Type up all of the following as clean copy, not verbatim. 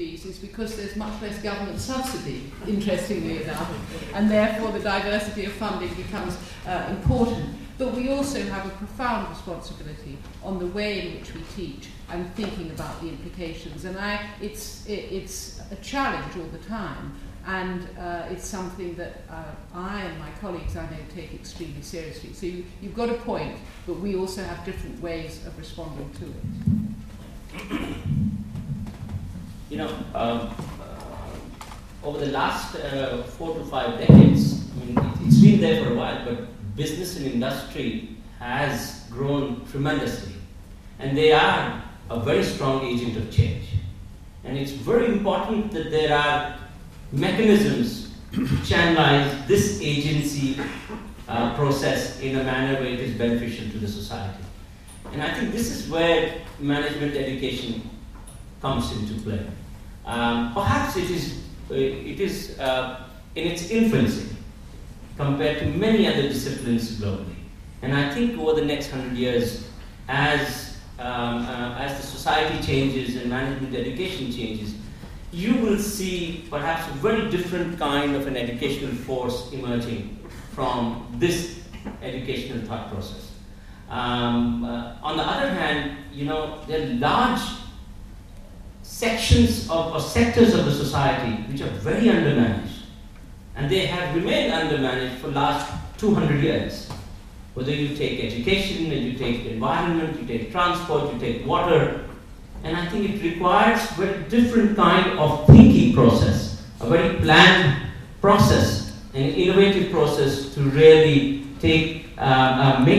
fees is because there's much less government subsidy, interestingly enough, and therefore the diversity of funding becomes important. But we also have a profound responsibility on the way in which we teach and thinking about the implications. And it's a challenge all the time, and it's something that I and my colleagues, I know, take extremely seriously. So you've got a point, but we also have different ways of responding to it. You know, over the last 4 to 5 decades, I mean, it's been there for a while, but business and industry has grown tremendously, and they are a very strong agent of change. And it's very important that there are mechanisms to channelize this agency process in a manner where it is beneficial to the society. And I think this is where management education comes into play. Perhaps it is in its infancy compared to many other disciplines globally. And I think over the next 100 years, as the society changes and management education changes, you will see perhaps a very different kind of an educational force emerging from this educational thought process. On the other hand, you know, there are large sections or sectors of the society which are very undermanaged. And they have remained undermanaged for the last 200 years. Whether you take education, and you take environment, you take transport, you take water, and I think it requires a very different kind of thinking process, a very planned process, an innovative process to really make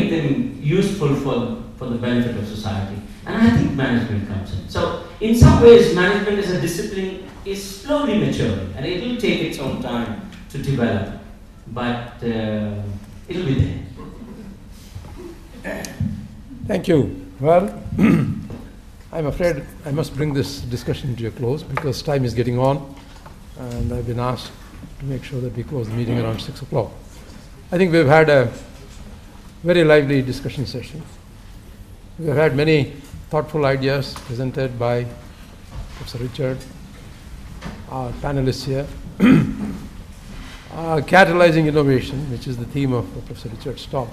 them useful for the benefit of society. And I think management comes in. So in some ways, management as a discipline is slowly maturing, and it will take its own time to develop, but it'll be there. Thank you. Well, I'm afraid I must bring this discussion to a close because time is getting on, and I've been asked to make sure that we close the meeting around 6 o'clock. I think we've had a very lively discussion session. We've had many thoughtful ideas presented by Professor Richard, our panelists here. Catalyzing innovation, which is the theme of Professor Richard's talk,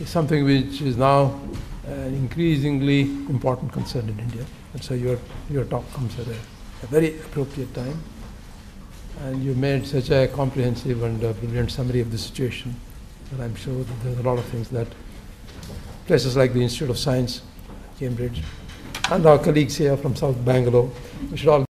is something which is now an increasingly important concern in India. And so your talk comes at a very appropriate time. And you made such a comprehensive and brilliant summary of the situation that I'm sure that there's a lot of things that places like the Institute of Science, Cambridge, and our colleagues here from South Bangalore, we should all